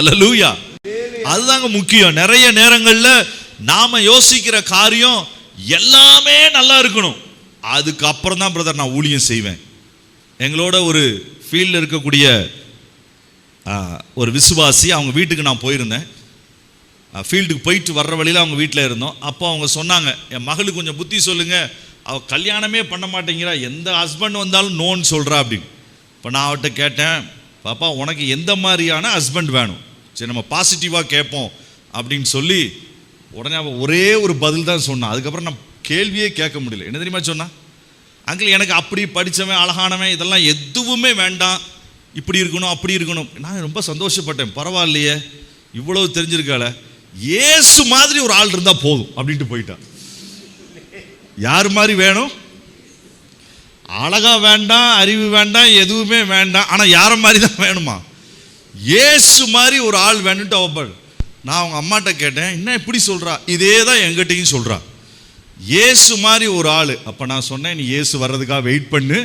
அல்லேலூயா. அதுதாங்க முக்கியம். நிறைய நேரங்கள்ல நாம யோசிக்கிற காரியம் எல்லாமே நல்லா இருக்கணும், அதுக்கப்புறம் தான் பிரதர் நான் ஊழியம் செய்வேன். எங்களோட ஒரு ஃபீல்டில் இருக்கக்கூடிய ஒரு விசுவாசி, அவங்க வீட்டுக்கு நான் போயிருந்தேன். ஃபீல்டுக்கு போயிட்டு வர்ற வழியில் அவங்க வீட்டில் இருந்தோம். அப்போ அவங்க சொன்னாங்க, என் மகளுக்கு கொஞ்சம் புத்தி சொல்லுங்கள், அவள் கல்யாணமே பண்ண மாட்டேங்கிறா, எந்த ஹஸ்பண்ட் வந்தாலும் நோன்னு சொல்கிறா அப்படின்னு. இப்போ நான் அவர்கிட்ட கேட்டேன், பாப்பா உனக்கு எந்த மாதிரியான ஹஸ்பண்ட் வேணும், சரி நம்ம பாசிட்டிவாக கேட்போம் அப்படின்னு சொல்லி உடனே அவள் ஒரே ஒரு பதில் தான் சொன்னான். அதுக்கப்புறம் நான் கேள்வியே கேட்க முடியல. என்ன தெரியுமா சொன்னான்? அங்கிள் எனக்கு அப்படி படித்தவன் அழகானவன் இதெல்லாம் எதுவுமே வேண்டாம், இப்படி இருக்கணும் அப்படி இருக்கணும். நான் ரொம்ப சந்தோஷப்பட்டேன், பரவாயில்லையே இவ்வளவு தெரிஞ்சிருக்காள, இயேசு மாதிரி ஒரு ஆள் இருந்தால் போதும் அப்படின்ட்டு போயிட்டான். யார் மாதிரி வேணும்? அழகா வேண்டாம், அறிவு வேண்டாம், எதுவுமே வேண்டாம், ஆனால் யார மாதிரி தான் வேணுமா? இயேசு மாதிரி ஒரு ஆள் வேணுன்ட்டு அவள். நான் அவங்க அம்மாட்ட கேட்டேன், என்ன இப்படி சொல்கிறா? இதே தான் எங்கிட்டையும் சொல்கிறா, இயேசு மாதிரி ஒரு ஆள். அப்போ நான் சொன்னேன், நீ இயேசு வர்றதுக்காக வெயிட் பண்ணு,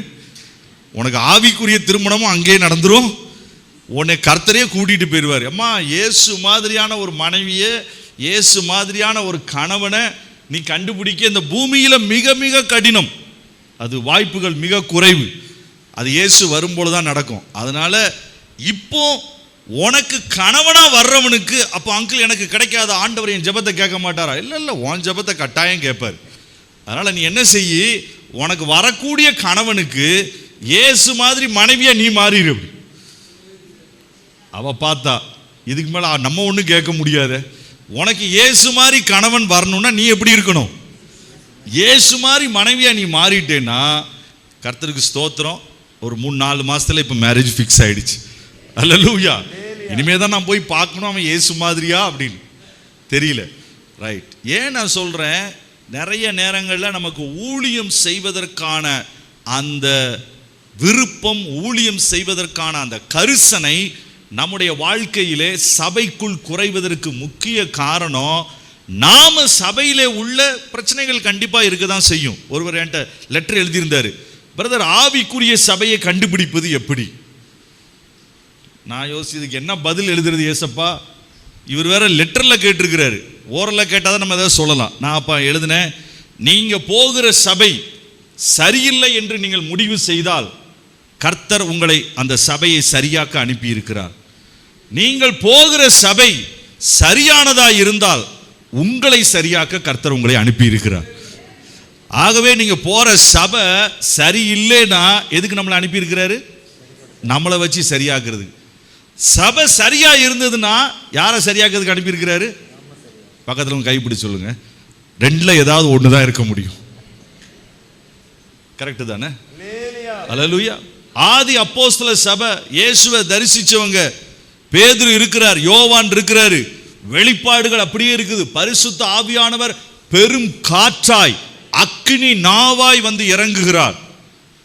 உனக்கு ஆவிக்குரிய திருமணமும் அங்கேயே நடந்துடும், உன்னை கர்த்தரே கூட்டிகிட்டு போயிடுவார். அம்மா இயேசு மாதிரியான ஒரு மனைவியை, இயேசு மாதிரியான ஒரு கணவனை நீ கண்டுபிடிக்க இந்த பூமியில் மிக மிக கடினம், அது வாய்ப்புகள் மிக குறைவு. அது இயேசு வரும்போது தான் நடக்கும். அதனால் இப்போ உனக்கு கணவனாக வர்றவனுக்கு, அப்போ அங்கிள் எனக்கு கிடைக்காத, ஆண்டவர் என் ஜெபத்தை கேட்க மாட்டாரா? இல்லை இல்லை, உன் ஜெபத்தை கட்டாயம் கேட்பார். அதனால் நீ என்ன செய்யி, உனக்கு வரக்கூடிய கணவனுக்கு இயேசு மாதிரி மனைவியாக நீ மாறிடு. அவள் பார்த்தா இதுக்கு மேலே நம்ம ஒன்றும் கேட்க முடியாது. உனக்கு இயேசு மாதிரி கணவன் வரணும்னா நீ எப்படி இருக்கணும்? இயேசு மாதிரி மனைவியாக நீ மாறிட்டேன்னா கர்த்தருக்கு ஸ்தோத்திரம். ஒரு 3-4 மாதத்தில் இப்போ மேரேஜ் ஃபிக்ஸ் ஆகிடுச்சு. அல்லேலூயா. இனிமே தான் நான் போய் பார்க்கணும் அவன் இயேசு மாதிரியா அப்படின்னு தெரியல. ரைட். ஏன் நான் சொல்கிறேன், நிறைய நேரங்களில் நமக்கு ஊழியம் செய்வதற்கான அந்த விருப்பம், ஊழியம் செய்வதற்கான அந்த கரிசனை நம்முடைய வாழ்க்கையிலே சபைக்குள் குறைவதற்கு முக்கிய காரணம், நாம சபையிலே உள்ள பிரச்சனைகள் கண்டிப்பாக இருக்க தான் செய்யும். ஒருவர் என்கிட்ட லெட்டர் எழுதியிருந்தார், பிரதர் ஆவிக்குரிய சபையை கண்டுபிடிப்பது எப்படி? நான் யோசிச்சதுக்கு என்ன பதில் எழுதுறது ஏசப்பா, இவர் வேற லெட்டரில் கேட்டிருக்கிறாரு, ஓரலில் கேட்டால் தான் நம்ம எதாவது சொல்லலாம். நான் அப்போ எழுதினேன், நீங்கள் போகிற சபை சரியில்லை என்று நீங்கள் முடிவு செய்தால் கர்த்தர் உங்களை அந்த சபையை சரியாக்க அனுப்பி இருக்கிறார். நீங்கள் போகிற சபை சரியானதாக இருந்தால் உங்களை சரியாக்க கர்த்தர் உங்களை அனுப்பி இருக்கிறார். ஆகவே நீங்க போற சபை சரியில்லைன்னா எதுக்கு நம்மளை அனுப்பி இருக்கிறாரு? நம்மளை வச்சு சரியாக்குறது. சபை சரியா இருந்ததுன்னா யாரை சரியாக்குறதுக்கு அனுப்பி இருக்கிறாரு? பக்கத்தில் கைப்பிடி சொல்லுங்க, ரெண்டுல ஏதாவது ஒண்ணுதான் இருக்க முடியும். கரெக்ட் தானே? அல்லேலூயா. ஆதி அப்போஸ்தல சபை, இயேசுவை தரிசிச்சவங்க, பேதுரு இருக்கிறார், யோவான் இருக்கிறாரு, வெளிப்பாடுகள் அப்படியே இருக்குது. பரிசுத்த ஆவியானவர் பெரும் காற்றாய் அக்கினி நாவாய் வந்து இறங்குகிறார்.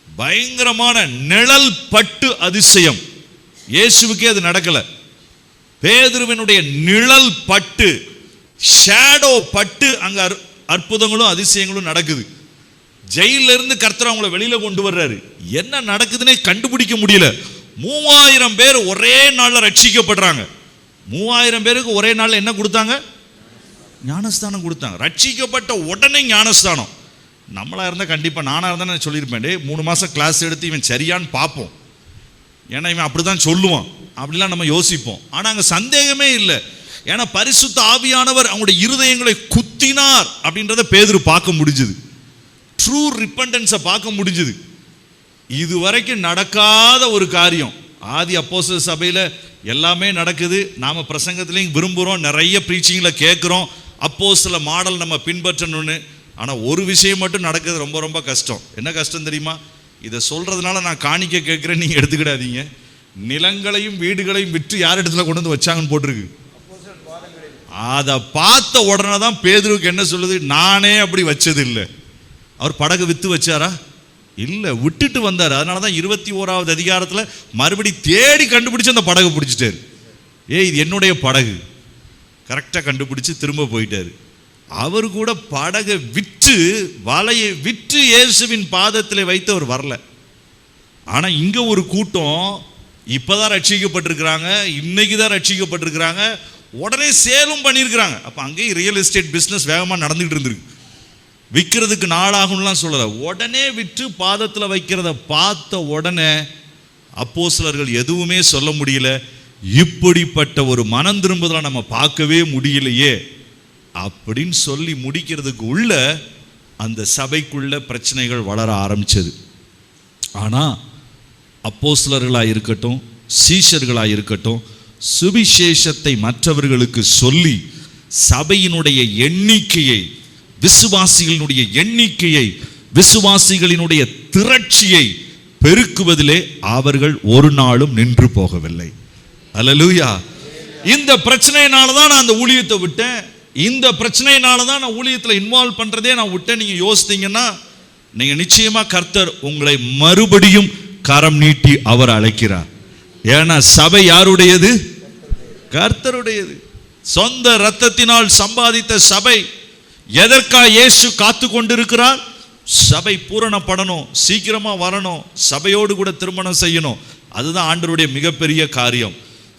பயங்கரமான நிழல் பட்டு அதிசயம். இயேசுவுக்கே அது நடக்கல. பேதுருவினுடைய நிழல் பட்டு, ஷேடோ பட்டு அங்க அற்புதங்களும் அதிசயங்களும் நடக்குது. ஜெயில இருந்து கர்த்தர் அவங்களை வெளியில கொண்டு வர்றாரு. என்ன நடக்குதுன்னே கண்டுபிடிக்க முடியல. 3000 பேர் ஒரே நாள்ல ரட்சிக்கப்படுறாங்க. 3000 பேருக்கு ஒரே நாள்ல என்ன கொடுத்தாங்க? ஞானஸ்தானம் கொடுத்தாங்க. ரட்சிக்கப்பட்ட உடனே ஞானஸ்தானம். நம்மளா இருந்தா கண்டிப்பா, நானா இருந்தா நான் சொல்லியிருப்பேன், 3 மாசம் கிளாஸ் எடுத்து இவன் சரியான்னு பார்ப்போம், ஏன்னா இவன் அப்படிதான் சொல்லுவான், அப்படிலாம் நம்ம யோசிப்போம். ஆனா அங்க சந்தேகமே இல்லை. ஏன்னா பரிசுத்த ஆவியானவர் அவங்களுடைய இருதயங்களை குத்தினார் அப்படின்றத பேதுரு பார்க்க முடிஞ்சது. ட்ரூ ரிப்பெண்டன்ஸை பார்க்க முடிஞ்சது. இதுவரைக்கும் நடக்காத ஒரு காரியம். ஆதி அப்போஸ்தல சபையில் எல்லாமே நடக்குது. நாம் பிரசங்கத்திலையும் விரும்புகிறோம், நிறைய ப்ரீச்சிங்கில் கேட்குறோம், அப்போஸ்தல மாடல் நம்ம பின்பற்றணும்னு. ஆனால் ஒரு விஷயம் மட்டும் நடக்குது, ரொம்ப ரொம்ப கஷ்டம். என்ன கஷ்டம் தெரியுமா? இதை சொல்கிறதுனால நான் காணிக்க கேட்குறேன், நீங்கள் எடுத்துக்கிடாதீங்க. நிலங்களையும் வீடுகளையும் விற்று யார் இடத்துல கொண்டு வந்து வச்சாங்கன்னு போட்டிருக்கு. அதை பார்த்த உடனே தான் பேதுருவுக்கு என்ன சொல்லுது, நானே அப்படி வச்சது இல்லை. அவர் படகு விற்று வச்சாரா? இல்லை, விட்டுட்டு வந்தார். அதனால தான் 21வது அதிகாரத்தில் மறுபடி தேடி கண்டுபிடிச்சு அந்த படகு பிடிச்சிட்டாரு. இது என்னுடைய படகு, கரெக்டாக கண்டுபிடிச்சு திரும்ப போயிட்டாரு. அவர் கூட படகை விற்று, வலையை விற்று இயேசுவின் பாதத்தில் வைத்து அவர் வரல. ஆனால் இங்கே ஒரு கூட்டம் இப்பதான் ரட்சிக்கப்பட்டிருக்கிறாங்க, இன்னைக்கு தான் ரட்சிக்கப்பட்டிருக்கிறாங்க, உடனே சேலும் பண்ணியிருக்கிறாங்க. அப்போ அங்கேயும் ரியல் எஸ்டேட் பிஸ்னஸ் வேகமாக நடந்துகிட்டு இருந்திருக்கு. விற்கிறதுக்கு நாளாகும்லாம் சொல்லலை, உடனே விற்று பாதத்தில் வைக்கிறத பார்த்த உடனே அப்போஸ்தலர்கள் எதுவுமே சொல்ல முடியல. இப்படிப்பட்ட ஒரு மனம் திரும்புதலை நம்ம பார்க்கவே முடியலையே அப்படின்னு சொல்லி முடிக்கிறதுக்கு உள்ள அந்த சபைக்குள்ள பிரச்சனைகள் வளர ஆரம்பிச்சது. ஆனால் அப்போஸ்தலர்களாக இருக்கட்டும், சீஷர்களாக இருக்கட்டும், சுவிசேஷத்தை மற்றவர்களுக்கு சொல்லி சபையினுடைய எண்ணிக்கையை, விசுவாசிகளினுடைய எண்ணிக்கையை, விசுவாசிகளினுடைய திரட்சியை பெருக்குவதிலே அவர்கள் ஒரு நாளும் நின்று போகவில்லை. அல்லேலூயா. இந்த பிரச்சனையினால தான் நான் அந்த ஊழியத்தை விட்டேன், இந்த பிரச்சனையினால தான் நான் ஊழியத்தில் இன்வால்வ் பண்றதே நான் விட்டேன். நீங்க யோசித்தீங்கன்னா நீங்க நிச்சயமா கர்த்தர் உங்களை மறுபடியும் கரம் நீட்டி அவர் அழைக்கிறார். ஏன்னா சபை யாருடையது? கர்த்தருடையது. சொந்த இரத்தத்தினால் சம்பாதித்த சபை. எதற்காக இயேசு காத்து கொண்டிருக்கிறார்? சபை பூரணப்படணும், சீக்கிரமா வரணும், சபையோடு கூட திருமணம் செய்யணும். அதுதான் ஆண்டவருடைய மிகப்பெரிய காரியம்.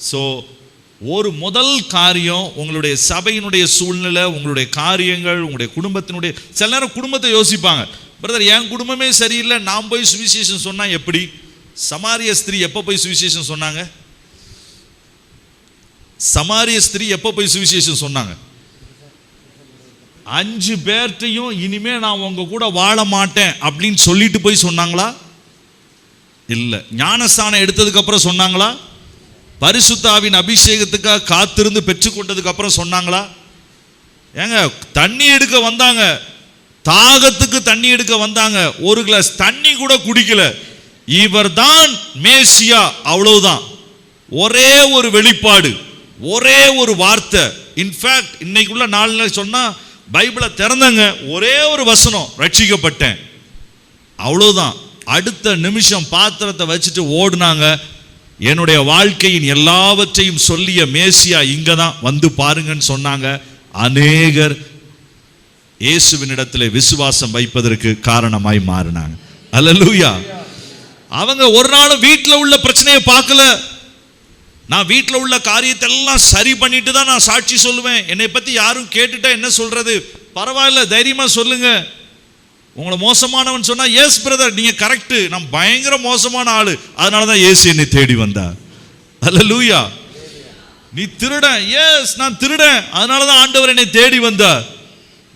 ஸோ ஒரு முதல் காரியம் உங்களுடைய சபையினுடைய சூழ்நிலை, உங்களுடைய காரியங்கள், உங்களுடைய குடும்பத்தினுடைய, சில நேரம் குடும்பத்தை யோசிப்பாங்க, பிரதர் என் குடும்பமே சரியில்லை, நான் போய் சுவிசேஷம் சொன்னா எப்படி? சமாரிய ஸ்திரீ எப்போ போய் சுவிசேஷம் சொன்னாங்க? சமாரிய ஸ்திரீ எப்போ போய் சுவிசேஷம் சொன்னாங்க? 5 பேர்ட்டையும் இனிமே நான் உங்க கூட வாழ மாட்டேன் அப்படின்னு சொல்லிட்டு போய் சொன்னாங்களா? இல்ல. ஞானஸ்தானம் எடுத்ததுக்கு அப்புறம் சொன்னாங்களா? பரிசுத்த ஆவியின் அபிஷேகத்துக்காக காத்திருந்து பெற்றுக்கொண்டதுக்கு அப்புறம் சொன்னாங்களா? ஏங்க, தண்ணி எடுக்க வந்தாங்க, தாகத்துக்கு தண்ணி எடுக்க வந்தாங்க, ஒரு கிளாஸ் தண்ணி கூட குடிக்கல. இவர்தான் மேசியா, அவ்வளவுதான். ஒரே ஒரு வெளிப்பாடு, ஒரே ஒரு வார்த்தை. இன்ஃபேக்ட் இன்னைக்குள்ள நாள்ல சொன்னா பைபிளை திறந்தங்க, ஒரே ஒரு வசனம், ரட்சிக்கப்பட்டேன், அவ்வளவுதான். அடுத்த நிமிஷம் பாத்திரத்தை வச்சுட்டு ஓடுனாங்க. என்னுடைய வாழ்க்கையின் எல்லாவற்றையும் சொல்லிய மேசியா இங்க தான், வந்து பாருங்கன்னு சொன்னாங்க. அநேகர் இயேசுவினிடத்தில் விசுவாசம் வைப்பதற்கு காரணமாய் மாறினாங்க. அல்லேலூயா. அவங்க ஒரு நாளும் வீட்டில் உள்ள பிரச்சனையை பார்க்கல. நான் வீட்டில் உள்ள காரியத்தை எல்லாம் சரி பண்ணிட்டு தான் நான் சாட்சி சொல்லுவேன். என்னை பத்தி யாரும் கேட்டுட்டா என்ன சொல்றது? பரவாயில்ல, தைரியமா சொல்லுங்க. உங்களை மோசமானவன் சொன்னா, எஸ் பிரதர் நீங்க கரெக்ட், நான் பயங்கர மோசமான ஆளு, அதனாலதான் இயேசு என்னை தேடி வந்தார். அல்லேலூயா. நீ திருடன், எஸ் நான் திருடன், அதனாலதான் ஆண்டவர் என்னை தேடி வந்தார்.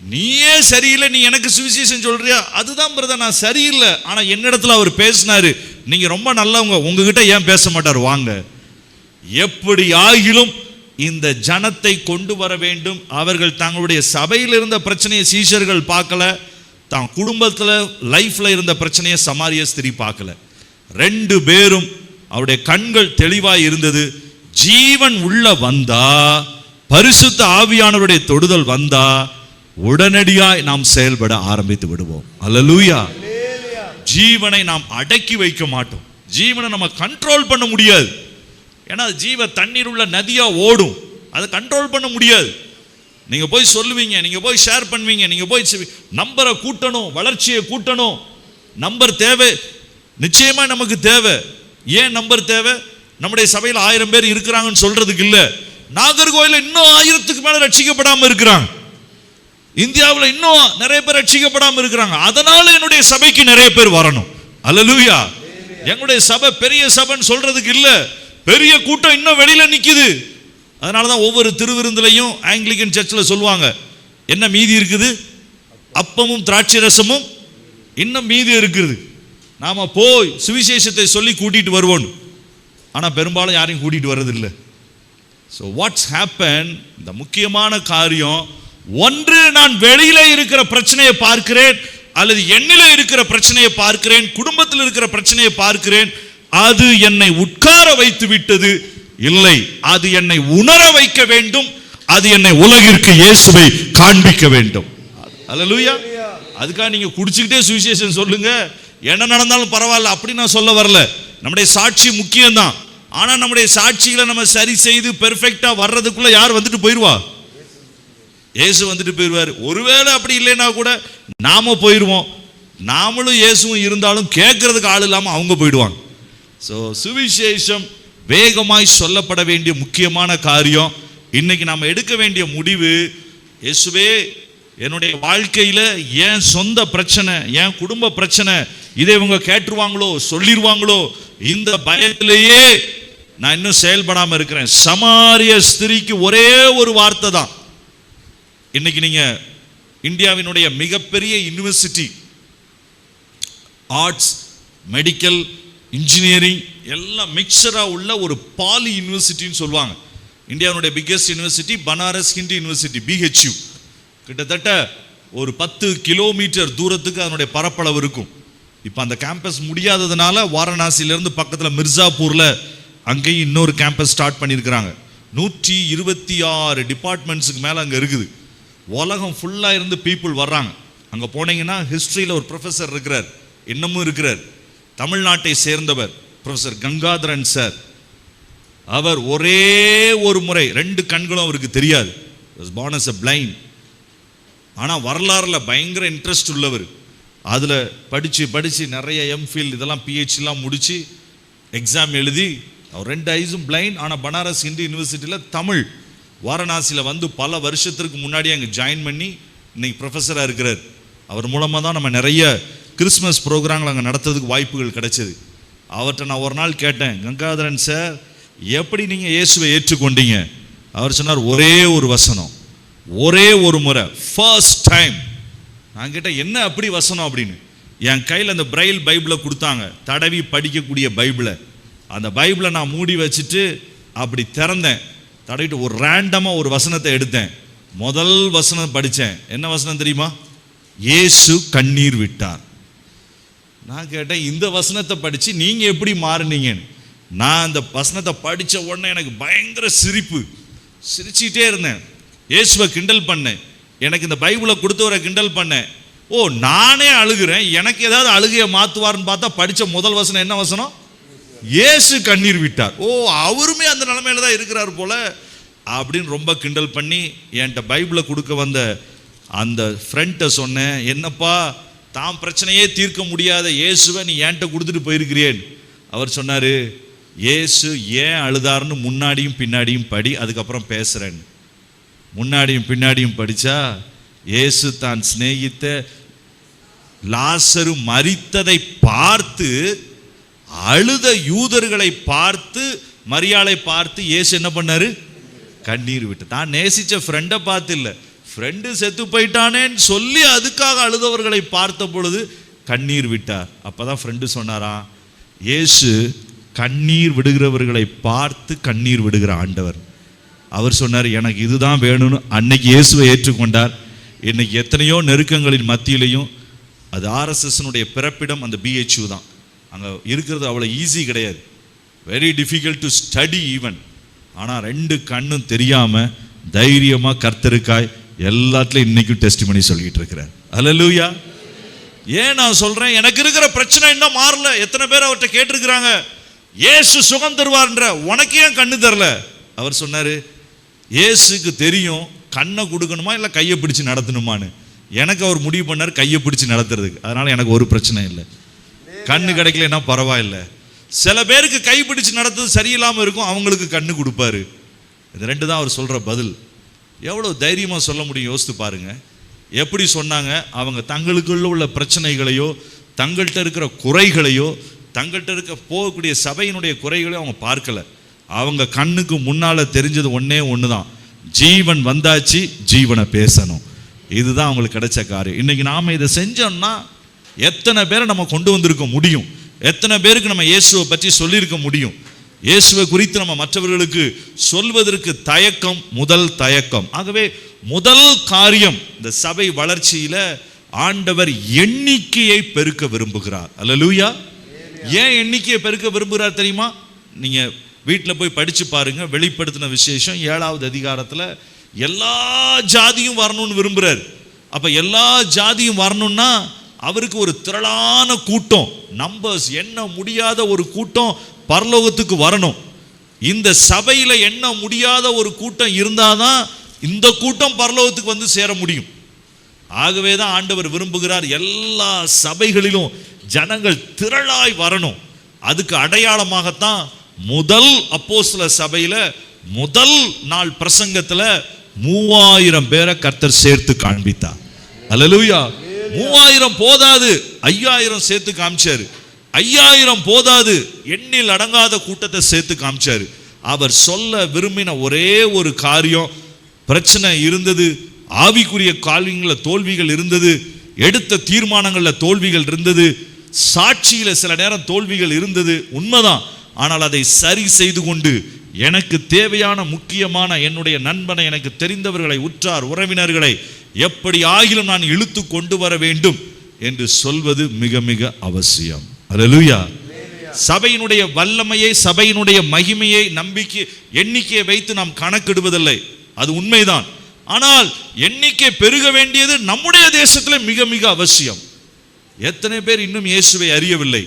நீயே சரியில்லை, நீ எனக்கு சுவிசேஷம் சொல்றியா? அதுதான் பிரதர் நான் சரியில்லை, ஆனா என்னிடத்துல அவர் பேசினாரு, நீங்க ரொம்ப நல்லவங்க, உங்ககிட்ட ஏன் பேச மாட்டார்? வாங்க. எப்படி ஆகிலும் இந்த ஜனத்தை கொண்டு வர வேண்டும். அவர்கள் தங்களுடைய சபையில் இருந்த பிரச்சனையை சீஷர்கள் பார்க்கல, தான் குடும்பத்தில் லைஃப்ல இருந்த பிரச்சனையை சமாரிய ஸ்திரீ பார்க்கல. 2 பேரும் அவருடைய கண்கள் தெளிவாய் இருந்தது. ஜீவன் உள்ள வந்தா, பரிசுத்த ஆவியானவருடைய தொடுதல் வந்தா, உடனடியாய் நாம் செயல்பட ஆரம்பித்து விடுவோம். அல்லேலூயா. ஜீவனை நாம் அடக்கி வைக்க மாட்டோம். ஜீவனை நம்ம கண்ட்ரோல் பண்ண முடியாது. ஏன்னா ஜீவ தண்ணீர் உள்ள நதியா ஓடும், அதை கண்ட்ரோல் பண்ண முடியாது. நீங்க போய் சொல்லுவீங்க, நீங்க போய் ஷேர் பண்ணுவீங்க, நீங்க போய் நம்பரை கூட்டணும், வளர்ச்சியை கூட்டணும். நம்பர் தேவை, நிச்சயமா நமக்கு தேவை. ஏன் நம்பர் தேவை? நம்முடைய சபையில் 1000 பேர் இருக்கிறாங்கன்னு சொல்றதுக்கு இல்ல. நாகர்கோயில இன்னும் 1000க்கு மேல ரட்சிக்கப்படாம இருக்கிறாங்க. இந்தியாவில் இன்னும் நிறைய பேர் ரட்சிக்கப்படாம இருக்கிறாங்க. அதனால என்னுடைய சபைக்கு நிறைய பேர் வரணும். அல்லேலூயா. எங்களுடைய சபை பெரிய சபைன்னு சொல்றதுக்கு இல்ல, பெரிய கூட்டம் இன்னும் வெளியில நிக்குது. அதனாலதான் ஒவ்வொரு திருவிருந்துலையும் ஆங்கிலிக்கன் சர்ச்சில் சொல்லுவாங்க, என்ன மீதி இருக்குது? அப்பமும் திராட்சை ரசமும் இன்னும் மீதி இருக்குது, நாம போய் சுவிசேஷத்தை சொல்லி கூட்டிட்டு வருவோம். ஆனா பெரும்பாலும் யாரையும் கூட்டிட்டு வர்றதில்லை. So what's happen? இந்த முக்கியமான காரியம், ஒன்று நான் வெளியில இருக்கிற பிரச்சனையை பார்க்கிறேன், அல்லது என்னில இருக்கிற பிரச்சனையை பார்க்கிறேன், குடும்பத்தில் இருக்கிற பிரச்சனையை பார்க்கிறேன், அது என்னை உட்கார வைத்து விட்டது. இல்லை, அது என்னை உணர வைக்க வேண்டும், அது என்னை உலகிற்கு இயேசுவை காண்பிக்க வேண்டும். அல்லேலூயா. அதுக்காக நீங்க குடிச்சுக்கிட்டே சுவிசேஷம் சொல்லுங்க, என்ன நடந்தாலும் பரவாயில்ல, அப்படி நான் சொல்ல வரல. நம்முடைய சாட்சி முக்கியம்தான். ஆனா நம்முடைய சாட்சிகளை நம்ம சரி செய்து பெர்ஃபெக்ட்டா வர்றதுக்குள்ள யார் வந்துட்டு போயிடுவா? இயேசு வந்துட்டு போயிடுவார். ஒருவேளை அப்படி இல்லைன்னா கூட நாம போயிடுவோம். நாமளும் இயேசுவும் இருந்தாலும் கேட்கறதுக்கு ஆள் இல்லாம அவங்க போயிடுவாங்க. ஸோ சுவிசேஷம் வேகமாய் சொல்லப்பட வேண்டிய முக்கியமான காரியம். இன்னைக்கு நாம் எடுக்க வேண்டிய முடிவு, இயேசுவே என்னுடைய வாழ்க்கையில என் சொந்த பிரச்சனை, என் குடும்ப பிரச்சனை, இதை இவங்க கேட்டுருவாங்களோ சொல்லிடுவாங்களோ, இந்த பயத்திலேயே நான் இன்னும் செயல்படாம இருக்கிறேன். சமாரிய ஸ்திரீக்கு ஒரே ஒரு வார்த்தை தான். இன்னைக்கு நீங்க இந்தியாவினுடைய மிகப்பெரிய யூனிவர்சிட்டி, ஆர்ட்ஸ், மெடிக்கல், இன்ஜினியரிங் எல்லாம் மிக்சரா உள்ள ஒரு பாலி யூனிவர்சிட்டின்னு சொல்லுவாங்க. இந்தியாவுடைய biggest university Banaras Hindu university, BHU. கிட்டத்தட்ட ஒரு 10 கிலோமீட்டர் தூரத்துக்கு அதனுடைய பரப்பளவு இருக்கும். இப்போ அந்த கேம்பஸ் முடியாததுனால வாரணாசியிலேருந்து பக்கத்தில் மிர்சாப்பூரில் அங்கேயும் இன்னொரு கேம்பஸ் ஸ்டார்ட் பண்ணியிருக்கிறாங்க. 126 டிபார்ட்மெண்ட்ஸுக்கு மேலே அங்கே இருக்குது. உலகம் ஃபுல்லாக இருந்து பீப்புள் வர்றாங்க. அங்கே போனீங்கன்னா ஹிஸ்ட்ரியில் ஒரு ப்ரொஃபஸர் இருக்கிறார், இன்னமும் இருக்கிறார். தமிழ்நாட்டை சேர்ந்தவர் ப்ரொஃபஸர் கங்காதரன் சார். அவர் ஒரே ஒரு முறை 2 கண்களும் அவருக்கு தெரியாது, born as a blind. ஆனால் வரலாறில் பயங்கர இன்ட்ரெஸ்ட் உள்ளவர். அதில் படித்து நிறைய MPhil இதெல்லாம் PhDலாம் முடித்து எக்ஸாம் எழுதி அவர் 2 ஐஸும் பிளைண்ட். ஆனால் பனாரஸ் ஹிந்து யூனிவர்சிட்டியில் தமிழ் வாரணாசியில் வந்து பல வருஷத்திற்கு முன்னாடி அங்கே ஜாயின் பண்ணி இன்னைக்கு ப்ரொஃபஸராக இருக்கிறார். அவர் மூலமாக தான் நம்ம நிறைய கிறிஸ்மஸ் ப்ரோக்ராம்கள் அங்கே நடத்துறதுக்கு வாய்ப்புகள் கிடைச்சது. அவர்கிட்ட நான் ஒரு நாள் கேட்டேன், கங்காதரன் சார் எப்படி நீங்கள் இயேசுவை ஏற்றுக்கொண்டீங்க? அவர் சொன்னார், ஒரே ஒரு வசனம், ஒரே ஒரு முறை, ஃபர்ஸ்ட் டைம். நான் கேட்டேன், என்ன அப்படி வசனம் அப்படின்னு. என் கையில் அந்த பிரைல் பைபிளை கொடுத்தாங்க, தடவி படிக்கக்கூடிய பைபிளை. அந்த பைபிளை நான் மூடி வச்சுட்டு அப்படி திறந்தேன், தடவிட்டு ஒரு ரேண்டமாக ஒரு வசனத்தை எடுத்தேன். முதல் வசனம் படித்தேன். என்ன வசனம் தெரியுமா? இயேசு கண்ணீர் விட்டார். நான் கேட்டேன், இந்த வசனத்தை படித்து நீங்கள் எப்படி மாறினீங்கன்னு. நான் அந்த வசனத்தை படித்த உடனே எனக்கு பயங்கர சிரிப்பு, சிரிச்சிட்டே இருந்தேன். இயேசுவை கிண்டல் பண்ணேன், எனக்கு இந்த பைபிளை கொடுத்தவரை கிண்டல் பண்ணேன். ஓ, நானே அழுகிறேன், எனக்கு ஏதாவது அழுகையை மாற்றுவார்னு பார்த்தா படித்த முதல் வசனம் என்ன வசனம்? இயேசு கண்ணீர் விட்டார். ஓ, அவருமே அந்த நிலைமையில தான் இருக்கிறார் போல அப்படின்னு ரொம்ப கிண்டல் பண்ணி என்கிட்ட பைபிளை கொடுக்க வந்த அந்த ஃப்ரெண்ட்டை சொன்னேன், என்னப்பா தான் பிரச்சனையே தீர்க்க முடியாத இயேசுவை நீ என்கிட்ட கொடுத்துட்டு போயிருக்கிறேன். அவர் சொன்னார், இயேசு ஏன் அழுதாருன்னு முன்னாடியும் பின்னாடியும் படி, அதுக்கப்புறம் பேசுகிறேன். முன்னாடியும் பின்னாடியும் படித்தா இயேசு தான் சிநேகித்த லாசரு மரித்ததை பார்த்து அழுத யூதர்களை பார்த்து மரியாளை பார்த்து இயேசு என்ன பண்ணாரு? கண்ணீர் விட்டு. தான் நேசிச்ச ஃப்ரெண்டை பார்த்து இல்லை, ஃப்ரெண்டு செத்து போயிட்டானேன்னு சொல்லி அதுக்காக அழுதவர்களை பார்த்த பொழுது கண்ணீர் விட்டார். அப்போதான் ஃப்ரெண்டு சொன்னாராம், இயேசு கண்ணீர் விடுகிறவர்களை பார்த்து கண்ணீர் விடுகிற ஆண்டவர். அவர் சொன்னார், எனக்கு இதுதான் வேணும்னு. அன்னைக்கு இயேசுவை ஏற்றுக்கொண்டார். இன்னைக்கு எத்தனையோ நெருக்கங்களின் மத்தியிலையும், அது RSSனுடைய பிறப்பிடம் அந்த BHU தான். அங்கே இருக்கிறது அவ்வளோ ஈஸி கிடையாது, very difficult to study even. ஆனால் 2 கண்ணும் தெரியாமல் தைரியமாக கர்த்தருக்காய் எல்லாத்துலையும் இன்னைக்கும் டெஸ்டிமனி சொல்லிட்டு இருக்கிறார். அல்லேலூயா. ஏன் நான் சொல்கிறேன், எனக்கு இருக்கிற பிரச்சனை இன்னும் மாறல. எத்தனை பேர் அவர்கிட்ட கேட்டிருக்கிறாங்க, இயேசு சுகம் தருவார்ன்ற, உனக்கு ஏன் கண்ணு தரல? அவர் சொன்னார், இயேசுக்கு தெரியும் கண்ணை கொடுக்கணுமா இல்லை கையை பிடிச்சி நடத்தணுமான்னு. எனக்கு அவர் முடிவு பண்ணார் கையை பிடிச்சி நடத்துறதுக்கு. அதனால் எனக்கு ஒரு பிரச்சனை இல்லை. கண்ணு கிடைக்கலன்னா பரவாயில்லை. சில பேருக்கு கை பிடிச்சி நடத்துறது சரியில்லாமல் இருக்கும், அவங்களுக்கு கண்ணு கொடுப்பாரு. இது 2 தான் அவர் சொல்கிற பதில். எவ்வளோ தைரியமாக சொல்ல முடியும் யோசித்து பாருங்க. எப்படி சொன்னாங்க? அவங்க தங்களுக்குள்ள உள்ள பிரச்சனைகளையோ, தங்கள்கிட்ட இருக்கிற குறைகளையோ, தங்கள்கிட்ட இருக்க போகக்கூடிய சபையினுடைய குறைகளையோ அவங்க பார்க்கல. அவங்க கண்ணுக்கு முன்னால் தெரிஞ்சது ஒன்றே ஒன்று தான், ஜீவன் வந்தாச்சு, ஜீவனை பேசணும். இதுதான் அவங்களுக்கு கிடைச்ச காரியம். இன்னைக்கு நாம் இதை செஞ்சோம்னா எத்தனை பேரை நம்ம கொண்டு வந்திருக்க முடியும்? எத்தனை பேருக்கு நம்ம இயேசுவை பற்றி சொல்லியிருக்க முடியும்? இயேசுவை குறித்து நம்ம மற்றவர்களுக்கு சொல்வதற்கு தயக்கம், முதல் தயக்கம். ஆகவே முதல் காரியம், இந்த சபை வளர்ச்சியில ஆண்டவர் எண்ணிக்கையை பெருக்க விரும்புகிறார். அல்லேலூயா. ஏன் எண்ணிக்கையை பெருக்க விரும்புகிறார் தெரியுமா? நீங்க வீட்டில் போய் படிச்சு பாருங்க. வெளிப்படுத்தின விசேஷம் 7வது அதிகாரத்தில் எல்லா ஜாதியும் வரணும்னு விரும்புகிறார். அப்ப எல்லா ஜாதியும் வரணும்னா அவருக்கு ஒரு திரளான கூட்டம், நம்பர்ஸ் எண்ண முடியாத ஒரு கூட்டம் பரலோகத்துக்கு வரணும். இந்த சபையில எண்ண முடியாத ஒரு கூட்டம் இருந்தாதான் இந்த கூட்டம் பரலோகத்துக்கு வந்து சேர முடியும். ஆகவே தான் ஆண்டவர் விரும்புகிறார் எல்லா சபைகளிலும் ஜனங்கள் திரளாய் வரணும். அதுக்கு அடையாளமாகத்தான் முதல் அப்போஸ்தல சபையில முதல் நாள் பிரசங்கத்துல 3000 பேரை கர்த்தர் சேர்த்து காண்பித்தார். அல்லேலூயா. 3000 போதாது, 5000 சேர்த்து காமிச்சாரு. 5000 போதாது, எண்ணில் அடங்காத கூட்டத்தை சேர்த்து காமிச்சாரு. அவர் சொல்ல விரும்பின ஒரே ஒரு காரியம், பிரச்சனை இருந்தது, ஆவிக்குரிய காரியங்கள்ல தோல்விகள் இருந்தது, எடுத்த தீர்மானங்கள்ல தோல்விகள் இருந்தது, சாட்சியில சில நேரம் தோல்விகள் இருந்தது, உண்மைதான். ஆனால் அதை சரி செய்து கொண்டு எனக்கு தேவையான முக்கியமான என்னுடைய நண்பனை, எனக்கு தெரிந்தவர்களை, உற்றார் உறவினர்களை எப்படி ஆகிலும் நான் இழுத்து கொண்டு வர வேண்டும் என்று சொல்வது மிக மிக அவசியம். அல்லேலூயா. சபையினுடைய வல்லமையை, சபையினுடைய மகிமையை, நம்பிக்கை, எண்ணிக்கையை வைத்து நாம் கணக்கிடுவதில்லை, அது உண்மைதான். ஆனால் எண்ணிக்கை பெருக வேண்டியது நம்முடைய தேசத்தில் மிக மிக அவசியம். எத்தனை பேர் இன்னும் இயேசுவை அறியவில்லை?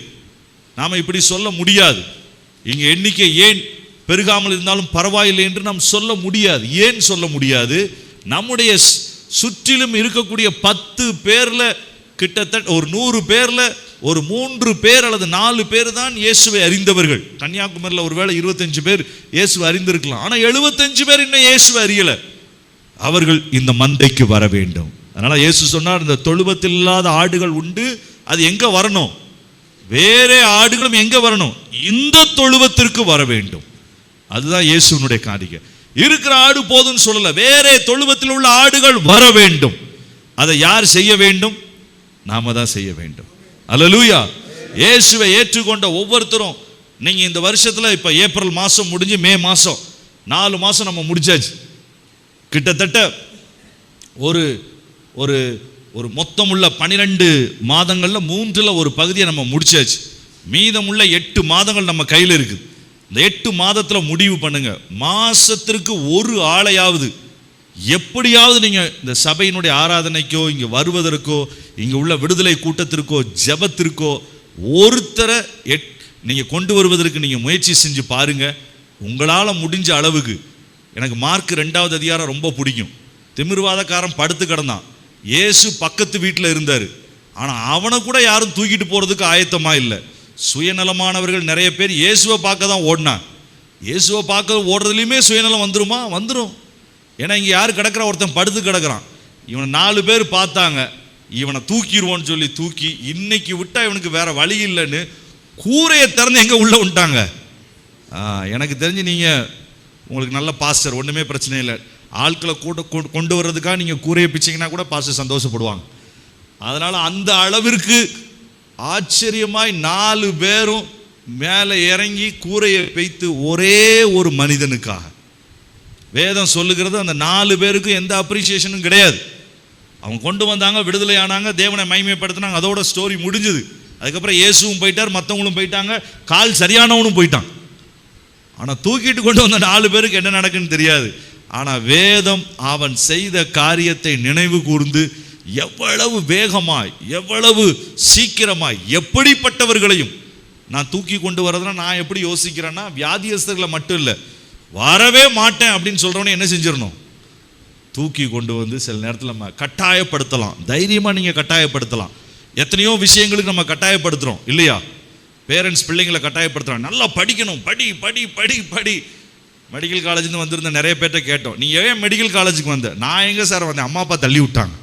நாம இப்படி சொல்ல முடியாது. இங்க எண்ணிக்கை ஏன் பெருகாமல் இருந்தாலும் பரவாயில்லை என்று நாம் சொல்ல முடியாது. ஏன் சொல்ல முடியாது? நம்முடைய சுற்றிலும் இருக்கக்கூடிய 10 பேர்ல கிட்டத்தட்ட ஒரு 100 பேர்ல ஒரு 3 பேர் அல்லது 4 பேர் தான் இயேசுவை அறிந்தவர்கள். கன்னியாகுமரியில் ஒருவேளை 25 பேர் இயேசுவை அறிந்திருக்கலாம். ஆனா 75 பேர் இன்னும் இயேசுவை அறியல. அவர்கள் இந்த மந்தைக்கு வர வேண்டும். அதனால இயேசு சொன்னார், இந்த தொழுவத்தில் இல்லாத ஆடுகள் உண்டு, அது எங்க வரணும்? வேற ஆடுகளும் எங்க வரணும்? இந்த தொழுவத்திற்கு வர வேண்டும். அதுதான் இயேசுனுடைய காரியம். இருக்கிற ஆடு போதும்னு சொல்லல, வேற தொழுவத்தில் உள்ள ஆடுகள் வர வேண்டும். அதை யார் செய்ய வேண்டும்? நாம தான் செய்ய வேண்டும். அல்லேலூயா. இயேசுவை ஏற்றுக்கொண்ட ஒவ்வொருத்தரும், நீங்க இந்த வருஷத்துல இப்ப ஏப்ரல் மாசம் முடிஞ்சு மே மாசம் 4 மாசம் நம்ம முடிச்சாச்சு. கிட்டத்தட்ட ஒரு ஒரு ஒரு மொத்தமுள்ள 12 மாதங்கள்ல 3ல் ஒரு பகுதியை நம்ம முடிச்சாச்சு. மீதமுள்ள 8 மாதங்கள் நம்ம கையில் இருக்குது. இந்த 8 மாதத்துல முடிவு பண்ணுங்க, மாசத்திற்கு ஒரு ஆளையாவது எப்படியாவது நீங்க இந்த சபையினுடைய ஆராதனைக்கோ, இங்க வருவதற்கோ, இங்க உள்ள விடுதலை கூட்டத்திற்கோ, ஜெபத்திற்கோ ஒருத்தரை நீங்க கொண்டு வருவதற்கு நீங்க முயற்சி செஞ்சு பாருங்க. உங்களால முடிஞ்ச அளவுக்கு. எனக்கு மார்க் 2வது அதிகாரம் ரொம்ப பிடிக்கும். திமிர்வாதக்காரன் படுத்து கிடந்தான், இயேசு பக்கத்து வீட்டில் இருந்தாரு. ஆனா அவனை கூட யாரும் தூக்கிட்டு போறதுக்கு ஆயத்தமா இல்லை. சுயநலமானவர்கள் நிறைய பேர் இயேசுவை பார்க்க தான் ஓடினான். இயேசுவை பார்க்க ஓடுறதுலையுமே சுயநலம் வந்துருமா? வந்துடும். ஏன்னா இங்கே யார் கிடக்கிற, ஒருத்தன் படுத்து கிடக்கிறான். இவனை 4 பேர் பார்த்தாங்க, இவனை தூக்கிடுவோன்னு சொல்லி தூக்கி, இன்னைக்கு விட்டா இவனுக்கு வேற வழி இல்லைன்னு கூரையை திறந்து எங்கே உள்ள விட்டாங்க. எனக்கு தெரிஞ்சு நீங்கள் உங்களுக்கு நல்ல பாஸ்டர், ஒன்றுமே பிரச்சனை இல்லை. ஆட்களை கூட கொண்டு வர்றதுக்காக நீங்கள் கூரையை பிச்சிங்கன்னா கூட பாஸ்டர் சந்தோஷப்படுவாங்க. அதனால் அந்த அளவிற்கு ஆச்சரியமாய் 4 பேரும் மேலே இறங்கி கூரையை வைத்து ஒரே ஒரு மனிதனுக்காக. வேதம் சொல்லுகிறது அந்த 4 பேருக்கு எந்த அப்ரிசியேஷனும் கிடையாது. அவங்க கொண்டு வந்தாங்க, விடுதலை ஆனாங்க, தேவனை மகிமைப்படுத்தினாங்க, அதோட ஸ்டோரி முடிஞ்சுது. அதுக்கப்புறம் இயேசுவும் போயிட்டார், மற்றவங்களும் போயிட்டாங்க, கால் சரியானவனும் போயிட்டான். ஆனால் தூக்கிட்டு கொண்டு வந்த 4 பேருக்கு என்ன நடக்குன்னு தெரியாது. ஆனால் வேதம் அவன் செய்த காரியத்தை நினைவு கூர்ந்து எவ்வளவு வேகமாய், எவ்வளவு சீக்கிரமாய், எப்படிப்பட்டவர்களையும் நான் தூக்கி கொண்டு வரதுன்னா நான் எப்படி யோசிக்கிறேன்னா, வியாதியஸ்தர்களை மட்டும் இல்லை, வரவே மாட்டேன் அப்படின்னு சொல்றவனே என்ன செஞ்சிடணும்? தூக்கி கொண்டு வந்து சில நேரத்தில் நம்ம கட்டாயப்படுத்தலாம். தைரியமாக நீங்கள் கட்டாயப்படுத்தலாம். எத்தனையோ விஷயங்களுக்கு நம்ம கட்டாயப்படுத்துகிறோம் இல்லையா? பேரண்ட்ஸ் பிள்ளைங்களை கட்டாயப்படுத்துகிறாங்க, நல்லா படிக்கணும், படி படி படி படி. மெடிக்கல் காலேஜ்னு வந்திருந்த நிறைய பேர்ட்ட கேட்டோம், நீ ஏன் மெடிக்கல் காலேஜுக்கு வந்த? நான் எங்கே சார் வந்தேன், அம்மா அப்பா தள்ளி விட்டாங்க.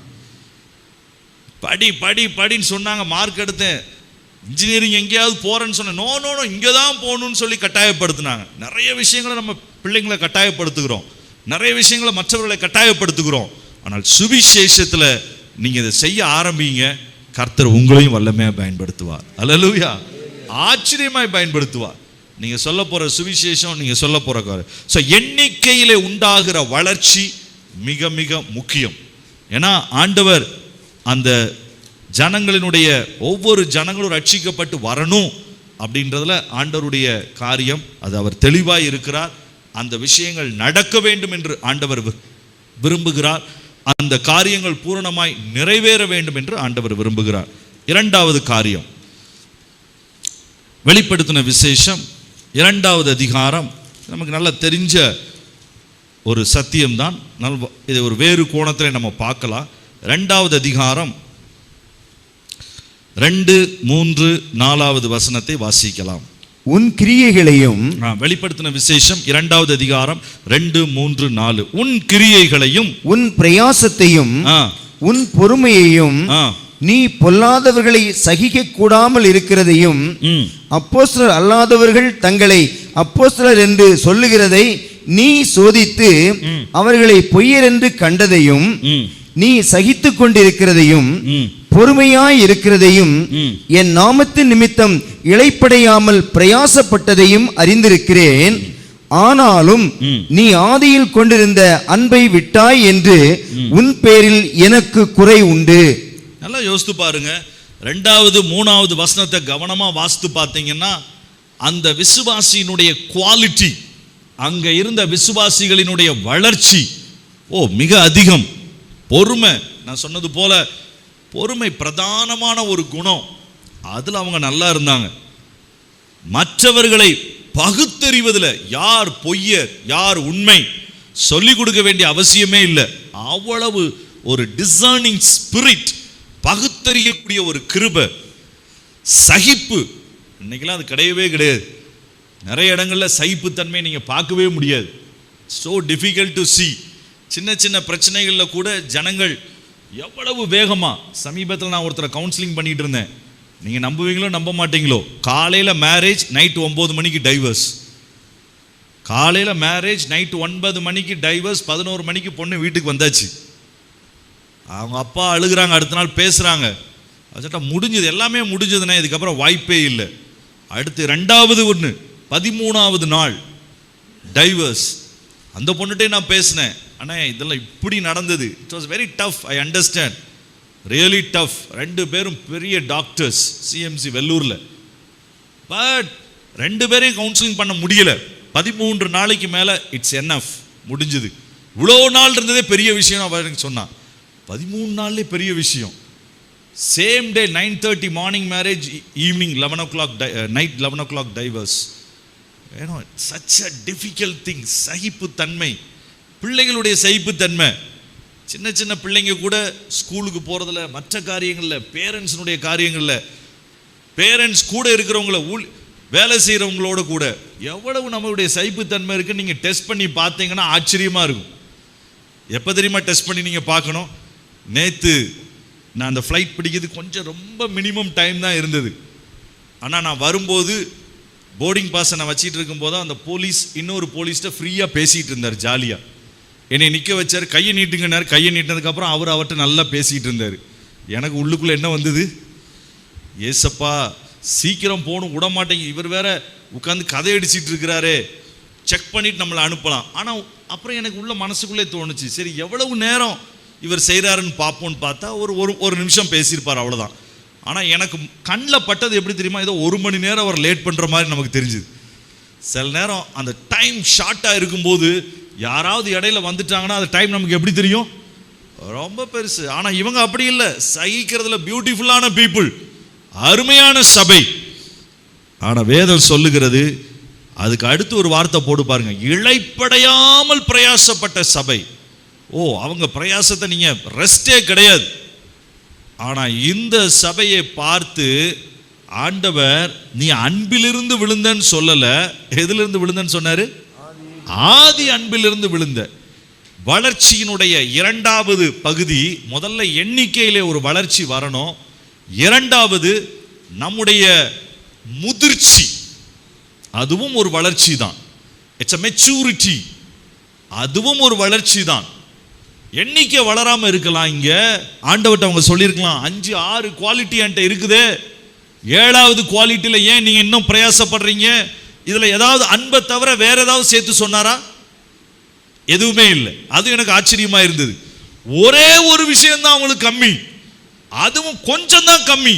படி படி படின்னு சொன்னாங்க, மார்க் எடுத்தேன். இன்ஜினியரிங் எங்கேயாவது போகிறேன்னு சொன்னேன், நோ நோ நோ இங்கே தான் போகணும்னு சொல்லி கட்டாயப்படுத்தினாங்க. நிறைய விஷயங்களை நம்ம பிள்ளைங்களை கட்டாயப்படுத்துகிறோம், நிறைய விஷயங்களை மற்றவர்களை கட்டாயப்படுத்துகிறோம். ஆனால் சுவிசேஷத்தில் நீங்கள் இதை செய்ய ஆரம்பிங்க, கர்த்தர் உங்களையும் வல்லமையாக பயன்படுத்துவார். அல்லேலூயா. ஆச்சரியமாய் பயன்படுத்துவார். நீங்க சொல்ல போற சுவிசேஷம், நீங்க சொல்ல போற காரியம். ஸோ எண்ணிக்கையிலே உண்டாகிற வளர்ச்சி மிக மிக முக்கியம். ஏன்னா ஆண்டவர் அந்த ஜனங்களினுடைய ஒவ்வொரு ஜனங்களும் ரட்சிக்கப்பட்டு வரணும் அப்படின்றதுல ஆண்டவருடைய காரியம், அது அவர் தெளிவாய் இருக்கிறார். அந்த விஷயங்கள் நடக்க வேண்டும் என்று ஆண்டவர் விரும்புகிறார். அந்த காரியங்கள் பூரணமாய் நிறைவேற வேண்டும் என்று ஆண்டவர் விரும்புகிறார். 2வது காரியம், வெளிப்படுத்தின விசேஷம் 2வது அதிகாரம் நமக்கு நல்லா தெரிஞ்ச ஒரு சத்தியம்தான். இதை ஒரு வேறு கோணத்தில் நம்ம பார்க்கலாம். 2வது அதிகாரம் 2, 3, 4வது வசனத்தை வாசிக்கலாம். உன் கிரியைகளையும். வெளிப்படுத்தின விசேஷம் 2வது அதிகாரம் 2, 3, 4. உன் கிரியைகளையும் உன் பிரயாசத்தையும் உன் பொறுமையையும் நீ பொல்லாதவர்களை சகிக்க கூடாமல் இருக்கிறதையும் அப்போஸ்தலர் அல்லாதவர்கள் தங்களை அப்போஸ்தலர் என்று சொல்லுகிறதை நீ சோதித்து அவர்களை பொய்யர் என்று கண்டதையும் நீ சகித்துக் கொண்டிருக்கிறதையும் பொறுமையாய் இருக்கிறதையும் என் நாமத்தின் நிமித்தம் இளைப்படையாமல் பிரயாசப்பட்டதையும் அறிந்திருக்கிறேன். ஆனாலும் நீ ஆதியில் கொண்டிருந்த அன்பை விட்டாய் என்று உன் பேரில் எனக்கு குறை உண்டு. நல்லா யோசித்து பாருங்க. 2வது 3வது வசனத்தை கவனமா வாசித்து பார்த்தீங்கன்னா அந்த விசுவாசியினுடைய குவாலிட்டி, அங்க இருந்த விசுவாசிகளினுடைய வளர்ச்சி மிக அதிகம். பொறுமை, நான் சொன்னது போல பொறுமை பிரதானமான ஒரு குணம். அதுல அவங்க நல்லா இருந்தாங்க. மற்றவர்களை பகுத்தறிவதில் யார் பொய்யர் யார் உண்மை சொல்லிக் கொடுக்க வேண்டிய அவசியமே இல்லை. அவ்வளவு ஒரு டிசர்னிங் ஸ்பிரிட், பகுத்தறியக்கூடிய ஒரு கிருபை, சகிப்பு. இன்னைக்கெல்லாம் அது கிடையவே கிடையாது. நிறைய இடங்கள்ல சகிப்புத்தன்மை நீங்க பார்க்கவே முடியாது. so difficult to see. சின்ன சின்ன பிரச்சனைகள்ல கூட ஜனங்கள் எவ்வளவு வேகமா. சமீபத்தில் நான் ஒருத்தரை கவுன்சிலிங் பண்ணிட்டு இருந்தேன். நீங்க நம்புவீங்களோ நம்ப மாட்டீங்களோ, காலையில மேரேஜ், நைட் 9 மணிக்கு டைவர்ஸ். காலையில மேரேஜ், நைட் 9 மணிக்கு டைவர்ஸ். 11 மணிக்கு பொண்ணு வீட்டுக்கு வந்தாச்சு. அவங்க அப்பா அழுகுறாங்க, அடுத்த நாள் பேசுறாங்க. அதுட்டா முடிஞ்சது, எல்லாமே முடிஞ்சதுன்னா இதுக்கப்புறம் வாய்ப்பே இல்லை. அடுத்து 2வது ஒன்று 13வது நாள் டைவர்ஸ். அந்த பொண்ணுகிட்டே நான் பேசினேன், அண்ணா இதெல்லாம் இப்படி நடந்தது. It was very tough, I understand, really tough. 2 பேரும் பெரிய டாக்டர்ஸ் சிஎம்சி வெள்ளூர்ல. பட் 2 பேரையும் கவுன்சிலிங் பண்ண முடியல. 13 நாளைக்கு மேல இட்ஸ் என்எஃப், முடிஞ்சது. இவ்வளோ நாள் இருந்ததே பெரிய விஷயம் அவருக்கு சொன்னான். 13 நாள்லேயே பெரிய விஷயம். Same day 9:30 morning marriage, evening 11 o'clock night 11 o'clock divorce. such a difficult thing. சகிப்பு தன்மை, பிள்ளைகளுடைய சகிப்பு தன்மை. சின்ன சின்ன பிள்ளைங்க கூட ஸ்கூலுக்கு போறதுல, மற்ற காரியங்கள்ல, பேரண்ட்ஸினுடைய காரியங்கள்ல, பேரண்ட்ஸ் கூட இருக்கிறவங்கள, வேலை செய்யறவங்களோட கூட எவ்வளவு நம்மளுடைய சகிப்பு தன்மை இருக்கு நீங்க டெஸ்ட் பண்ணி பார்த்தீங்கன்னா ஆச்சரியமா இருக்கும். எப்போ தெரியுமா டெஸ்ட் பண்ணி நீங்க பார்க்கணும்? நேத்து நான் அந்த ஃப்ளைட் பிடிக்கிறது கொஞ்சம் ரொம்ப மினிமம் டைம் தான் இருந்தது. ஆனால் நான் வரும்போது போர்டிங் பாஸை நான் வச்சிட்டு இருக்கும்போது அந்த போலீஸ் இன்னொரு போலீஸ்கிட்ட ஃப்ரீயாக பேசிகிட்டு இருந்தார், ஜாலியாக என்னை நிற்க வச்சார். கையை நீட்டுங்கன்னாரு. கையை நீட்டினதுக்கப்புறம் அவர்கிட்ட நல்லா பேசிகிட்டு இருந்தார். எனக்கு உள்ளுக்குள்ளே என்ன வந்தது, ஏசப்பா சீக்கிரம் போகணும், விட மாட்டேங்க, இவர் வேற உட்காந்து கதை அடிச்சிட்டு இருக்கிறாரே, செக் பண்ணிட்டு நம்மளை அனுப்பலாம். ஆனால் அப்புறம் எனக்கு உள்ள மனசுக்குள்ளே தோணுச்சு, சரி எவ்வளவு நேரம் இவர் செய்கிறாருன்னு பார்ப்போன்னு பார்த்தா ஒரு நிமிஷம் பேசியிருப்பார், அவ்வளோதான். ஆனால் எனக்கு கண்ணில் பட்டது எப்படி தெரியுமா, ஏதோ 1 மணி நேரம் அவர் லேட் பண்ணுற மாதிரி நமக்கு தெரிஞ்சுது. சில நேரம் அந்த டைம் ஷார்ட்டாக இருக்கும்போது யாராவது இடையில வந்துட்டாங்கன்னா அந்த டைம் நமக்கு எப்படி தெரியும், ரொம்ப பெருசு. ஆனால் இவங்க அப்படி இல்லை, சகிக்கிறதுல பியூட்டிஃபுல்லான பீப்புள், அருமையான சபை. ஆனால் வேதம் சொல்லுகிறது, அதுக்கு அடுத்து ஒரு வார்த்தை போடு பாருங்க, இளைப்படையாமல் பிரயாசப்பட்ட சபை. அவங்க பிரயாசத்தை நீங்க ரெஸ்டே கிடையாது. ஆனா இந்த சபையை பார்த்து ஆண்டவர் நீ அன்பிலிருந்து விழுந்தன்னு சொல்லல, எதிலிருந்து விழுந்தன்னு சொன்னாரு? ஆதி அன்பிலிருந்து விழுந்த. வளர்ச்சியினுடைய 2வது பகுதி, முதல்ல எண்ணிக்கையிலே ஒரு வளர்ச்சி வரணும். 2வது நம்முடைய முதிர்ச்சி, அதுவும் ஒரு வளர்ச்சி தான். இட்ஸ் a maturity, அதுவும் ஒரு வளர்ச்சி தான். எண்ணிக்கை வளராம இருக்கலாம். இங்க ஆண்டவர்ட்ட அவங்க சொல்லியிருக்கலாம், 5, 6 குவாலிட்டி என்கிட்ட இருக்குது, 7வது குவாலிட்டியில ஏன் நீங்க இன்னும் பிரயாசப்படுறீங்க? இதுல ஏதாவது அன்பை தவிர வேற ஏதாவது சேர்த்து சொன்னாரா? எதுவுமே இல்லை. அது எனக்கு ஆச்சரியமா இருந்தது. ஒரே ஒரு விஷயம் தான் அவங்களுக்கு கம்மி, அதுவும் கொஞ்சம் தான் கம்மி.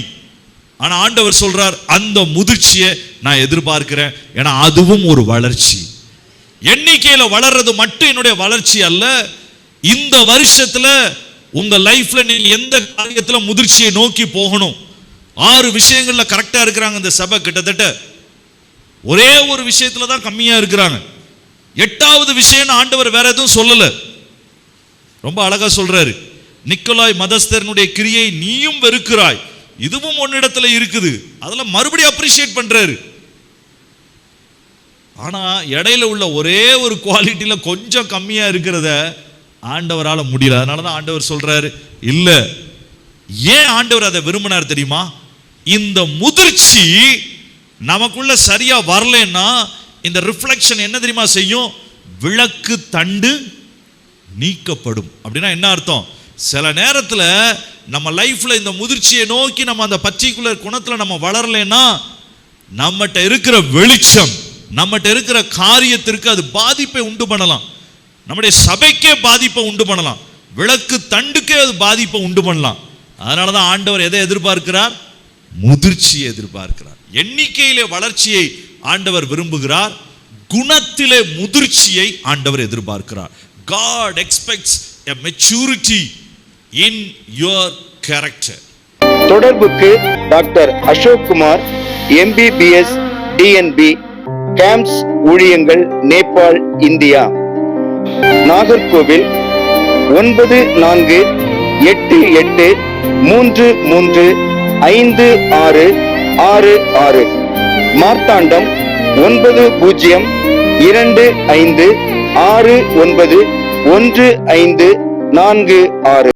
ஆனா ஆண்டவர் சொல்றார், அந்த முதிர்ச்சியை நான் எதிர்பார்க்கிறேன், ஏன்னா அதுவும் ஒரு வளர்ச்சி. எண்ணிக்கையில வளர்றது மட்டும் என்னுடைய வளர்ச்சி அல்ல. இந்த வருஷத்துல உங்க லைஃப்ல நீங்க எந்த காரியத்துல முதிர்ச்சியை நோக்கி போகணும். 6 விஷயங்கள்ல கரெக்டா இருக்கிறாங்க இந்த சபை. கிட்டத்தட்ட ஒரே ஒரு விஷயத்துல தான் கம்மியா இருக்கிறாங்க. 8வது விஷயம் ஆண்டவர் வேற எதுவும் சொல்லல. ரொம்ப அழகா சொல்றாரு, நிக்கோலாய் மதஸ்தரனுடைய கிரியை நீயும் வெறுக்கிறாய், இதுவும் உன்னிடத்துல இருக்குது. அதெல்லாம் மறுபடியும் அப்ரிஷியேட் பண்றாரு. ஆனா இடையில உள்ள ஒரே ஒரு குவாலிட்டியில கொஞ்சம் கம்மியா இருக்கிறத ஆண்டவரால முடியல. அதனாலதான் ஆண்டவர் சொல்றாரு இல்ல. ஏன் ஆண்டவர் அதை விரும்பினார் தெரியுமா? இந்த முதிர்ச்சி நமக்குள்ள சரியா வரலன்னா இந்த ரிஃப்ளெக்ஷன் என்ன தெரியுமா செய்யும்? விளக்கு தண்டு நீக்கப்படும். அப்படின்னா என்ன அர்த்தம்? சில நேரத்துல நம்ம லைஃப்ல இந்த முதிர்ச்சியை நோக்கி நம்ம அந்த பர்டிகுலர் குணத்துல நம்ம வளரலைன்னா நம்மகிட்ட இருக்கிற வெளிச்சம், நம்மகிட்ட இருக்கிற காரியத்திற்கு அது பாதிப்பை உண்டு பண்ணலாம். நம்முடைய சபைக்கே பாதிப்பை உண்டு பண்ணலாம். விளக்கு தண்டுக்கே அது பாதிப்பை உண்டு பண்ணலாம். அதனாலதான் ஆண்டவர் எதை எதிர்பார்க்கிறார்? முதிர்ச்சியை எதிர்பார்க்கிறார். எண்ணிக்கையிலே வளர்ச்சியை ஆண்டவர் விரும்புகிறார். குணத்திலே முதிர்ச்சியை ஆண்டவர் எதிர்பார்க்கிறார். God expects a maturity in your character. தொடர்புக்கு doctor Ashok Kumar, MBBS DNB, camps ஊழியங்கள், நேபாள், இந்தியா. நாகர்கோவில் 9488335666. மார்த்தாண்டம் 9025691546.